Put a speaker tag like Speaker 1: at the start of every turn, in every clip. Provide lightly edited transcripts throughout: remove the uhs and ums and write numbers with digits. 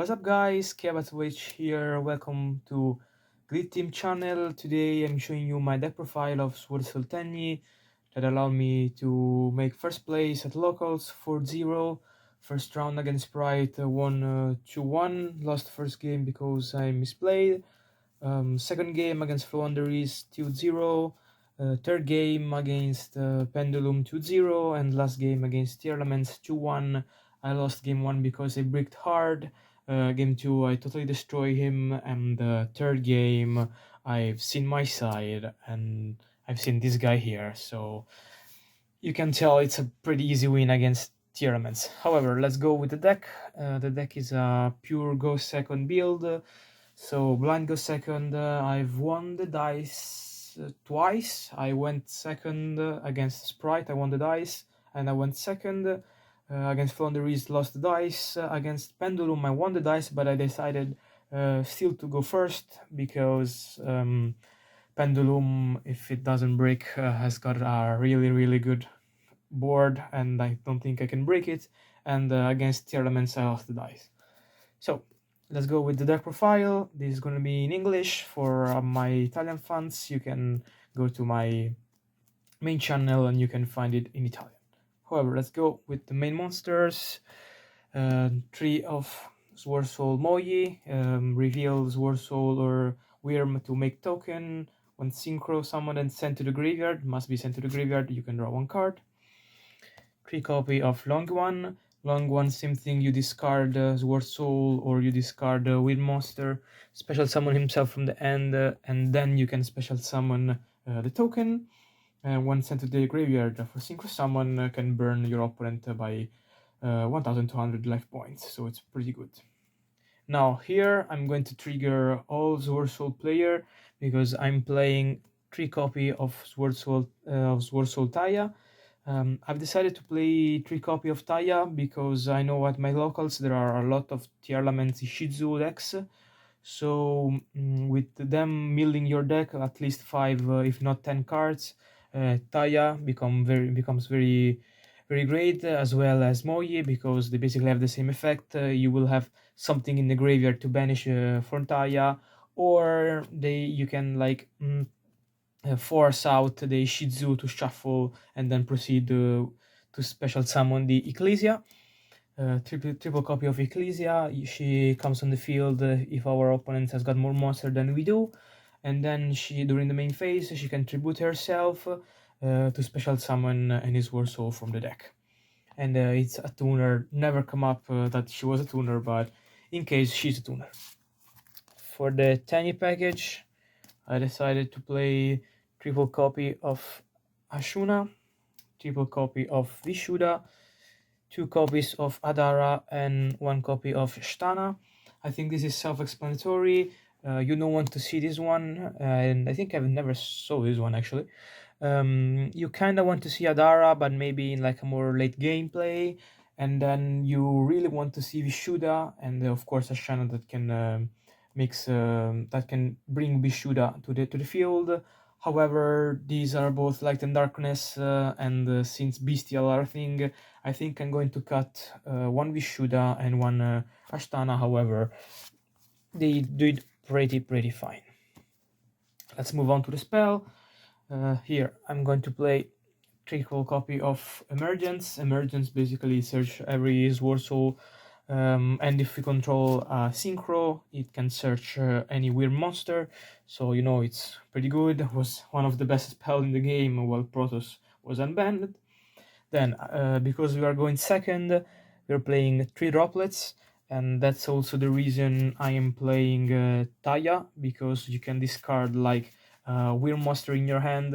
Speaker 1: What's up guys, Cappello di Paglia here, welcome to Grid Team channel. Today I'm showing you my deck profile of Swordsoul that allowed me to make first place at locals 4-0. First round against Sprite won 2-1, lost first game because I misplayed. Second game against Flounderies 2-0. Third game against Pendulum 2-0, and last game against Tearlaments 2-1. I lost game 1 because I bricked hard. Game 2 I totally destroy him, and the third game I've seen my side and I've seen this guy here, so you can tell it's a pretty easy win against Tearlaments. However, let's go with the deck. The deck is a pure go second build. So blind go second, I've won the dice twice. I went second against Sprite, I won the dice, and I went second against Flounderies, lost the dice. Against Pendulum, I won the dice, but I decided still to go first because Pendulum, if it doesn't break, has got a really good board, and I don't think I can break it. And against Tearlaments, I lost the dice. So let's go with the deck profile. This is going to be in English. For my Italian fans, you can go to my main channel and you can find it in Italian. However, let's go with the main monsters. 3 of Swordsoul Moyi, reveal Swordsoul or Wyrm to make token. When synchro summoned and sent to the graveyard, must be sent to the graveyard, you can draw 1 card. 3 copy of Long One. Long One, same thing, you discard Swordsoul or you discard Wind Monster, special summon himself from the end, and then you can special summon the token. When sent to the graveyard for synchro summon, can burn your opponent by 1200 life points, so it's pretty good. Now here I'm going to trigger all Swordsoul player because I'm playing 3 copy of Swordsoul Taya. I've decided to play 3 copy of Taya because I know at my locals there are a lot of Tearlaments Shizu decks. So with them milling your deck at least 5 if not 10 cards, Taya becomes very great, as well as Moye, because they basically have the same effect. You will have something in the graveyard to banish from Taya, or you can like force out the Shizu to shuffle and then proceed to special summon the Ecclesia. Triple copy of Ecclesia. She comes on the field if our opponent has got more monster than we do, and then during the main phase she can tribute herself to special summon any Swordsoul from the deck. And it's a tuner. Never come up that she was a tuner, but in case she's a tuner. For the tiny package, I decided to play triple copy of Ashuna, triple copy of Vishuddha, 2 copies of Adara, and 1 copy of Shtana. I think this is self-explanatory. You don't want to see this one, and I think I've never saw this one actually. You kind of want to see Adara, but maybe in like a more late gameplay, and then you really want to see Vishuddha, and of course Ashana that can that can bring Vishuddha to the field. However, these are both Light and Darkness, and since Bestial are a thing, I think I'm going to cut 1 Vishuddha and 1 Ashtana. However, they do it pretty fine. Let's move on to the spell. Here I'm going to play triple copy of Emergence. Emergence basically search every Swordsoul, and if we control Synchro, it can search any weird monster, so you know it's pretty good. It was one of the best spells in the game while Protoss was unbanned. Then, because we are going second, we're playing 3 droplets, and that's also the reason I am playing Taya, because you can discard like Weird Monster in your hand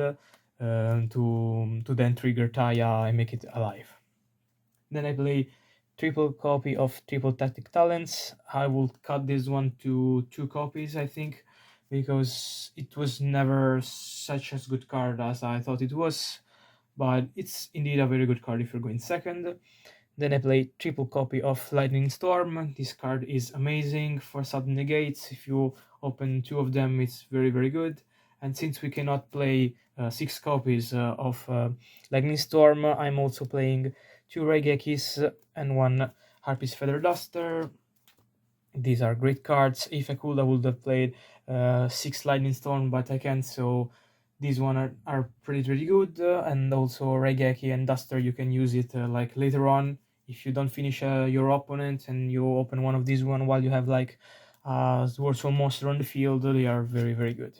Speaker 1: to then trigger Taya and make it alive. Then I play triple copy of Triple Tactic Talents. I will cut this one to 2 copies, I think, because it was never such a good card as I thought it was, but it's indeed a very good card if you're going second. Then I play triple copy of Lightning Storm. This card is amazing for sudden negates. If you open 2 of them, it's very good. And since we cannot play 6 copies of Lightning Storm, I'm also playing 2 Raigekis and 1 Harpy's Feather Duster. These are great cards. If I could, I would have played 6 Lightning Storm, but I can't, so these one are pretty good. And also Raigeki and Duster, you can use it like later on if you don't finish your opponent and you open one of these one while you have like Swordsoul monster on the field. They are very good.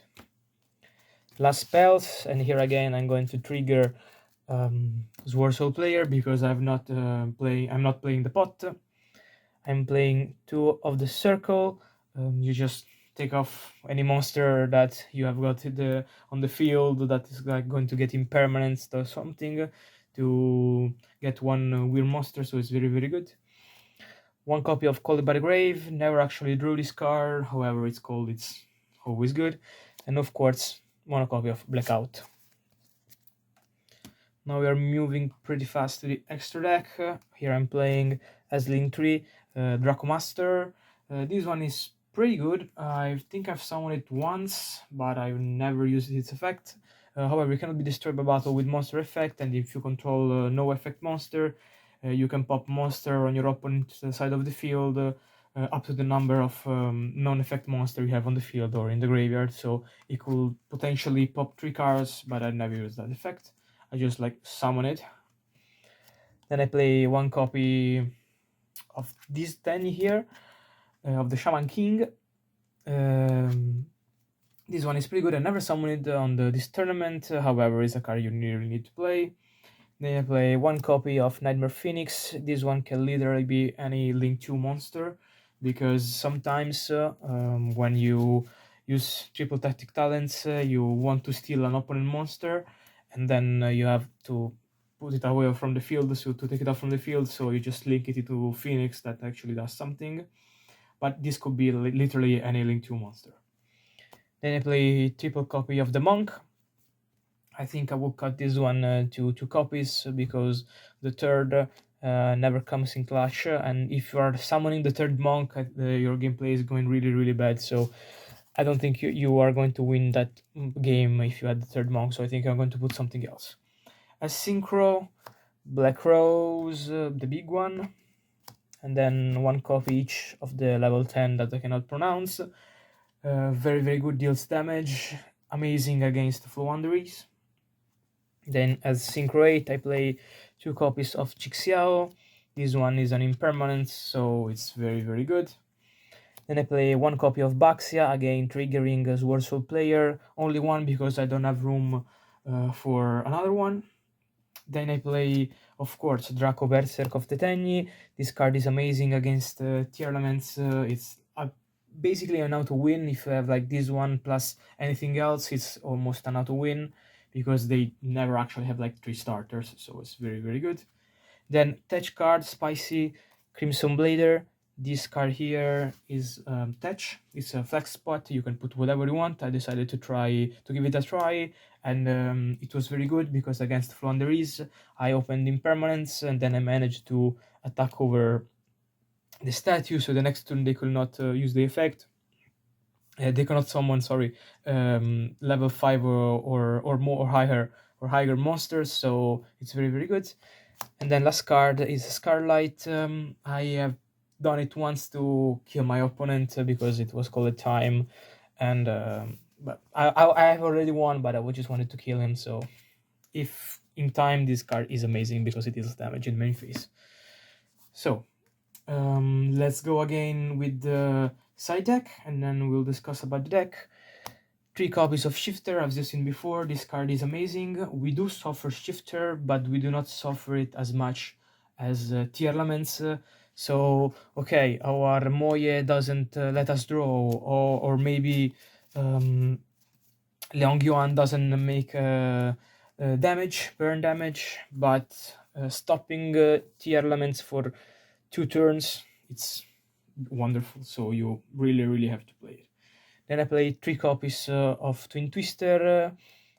Speaker 1: Last spells, and here again I'm going to trigger Swordsoul player because I'm not playing the pot. I'm playing 2 of the circle. You just take off any monster that you have got on the field that is like going to get impermanence or something to get 1 weird monster, so it's very good. 1 copy of Called by the Grave. Never actually drew this card, however it's called, it's always good. And of course 1 copy of Blackout. Now we are moving pretty fast to the extra deck. Here I'm playing as Link 3, Draco Master. This one is pretty good. I think I've summoned it once, but I've never used its effect. However, you cannot be destroyed by battle with monster effect, and if you control no effect monster, you can pop monster on your opponent's side of the field up to the number of non-effect monster you have on the field or in the graveyard. So it could potentially pop 3 cards, but I never use that effect. I just like summon it. Then I play 1 copy of this 10 here, of the Shaman King. This one is pretty good. I never summoned it on this tournament, however, it's a card you really need to play. Then I play 1 copy of Nightmare Phoenix. This one can literally be any Link 2 monster, because sometimes when you use triple tactic talents, you want to steal an opponent monster, and then you have to put it away from the field, so to take it out from the field, so you just link it to Phoenix that actually does something. But this could be literally any Link 2 monster. Then I play triple copy of the Monk. I think I will cut this one to 2 copies because the third never comes in clash, and if you are summoning the third Monk, your gameplay is going really bad, so I don't think you are going to win that game if you had the third Monk, so I think I'm going to put something else. As Synchro, Black Rose, the big one, and then 1 copy each of the level 10 that I cannot pronounce. Very good, deals damage, amazing against Flowanderies. Then as Synchro 8 I play 2 copies of Chixiao. This one is an impermanence, so it's very good. Then I play 1 copy of Baxia, again triggering a Swordsoul player, only 1 because I don't have room for another one. Then I play, of course, Draco Berserk of Tetegni. This card is amazing against tier elements. It's basically an auto win. If you have like this one plus anything else, it's almost an auto win because they never actually have like 3 starters, so it's very good. Then Tech card, Spicy, Crimson Blader. This card here is Tech. It's a flex spot. You can put whatever you want. I decided to give it a try, and it was very good because against Flowanderies, I opened impermanence, and then I managed to attack over the statue, so the next turn they could not use the effect. They cannot summon, level 5 or more or higher monsters, so it's very good. And then last card is Scarlight. I have done it once to kill my opponent because it was called a time, and but I have already won, but I just wanted to kill him. So if in time, this card is amazing because it deals damage in main phase. So let's go again with the side deck, and then we'll discuss about the deck. 3 copies of Shifter, as you've seen before. This card is amazing. We do suffer Shifter, but we do not suffer it as much as tier elements. So, okay, our Moye doesn't let us draw, or maybe Leong Yuan doesn't make burn damage, but stopping tier elements for 2 turns, it's wonderful. So you really have to play it. Then I played 3 copies of Twin Twister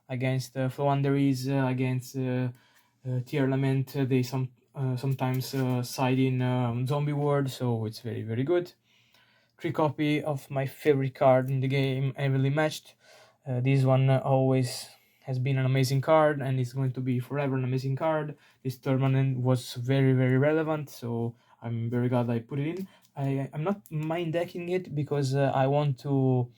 Speaker 1: against Flowanderies, against tier element. They sometimes side in Zombie World, so it's very good. 3 copy of my favorite card in the game, Evenly Matched. This one always has been an amazing card, and it's going to be forever an amazing card. This tournament was very relevant, so I'm very glad I put it in. I'm not mind decking it because I want to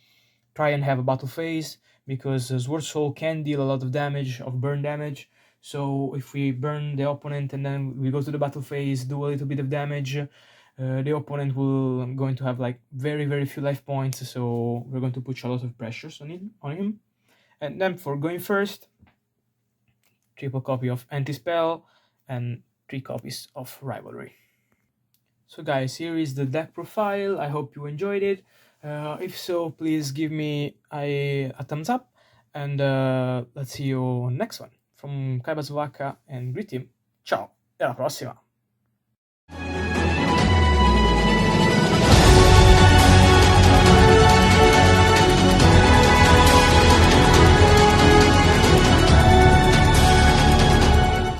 Speaker 1: try and have a battle phase, because Swordsoul can deal a lot of damage, of burn damage. So if we burn the opponent and then we go to the battle phase, do a little bit of damage, the opponent will going to have like very few life points, so we're going to put a lot of pressures on him. And then for going first, triple copy of anti-spell and 3 copies of rivalry. So guys, here is the deck profile. I hope you enjoyed it. If so, please give me a thumbs up, and let's see you next one. From Cappello and Grit Team, ciao, e alla prossima!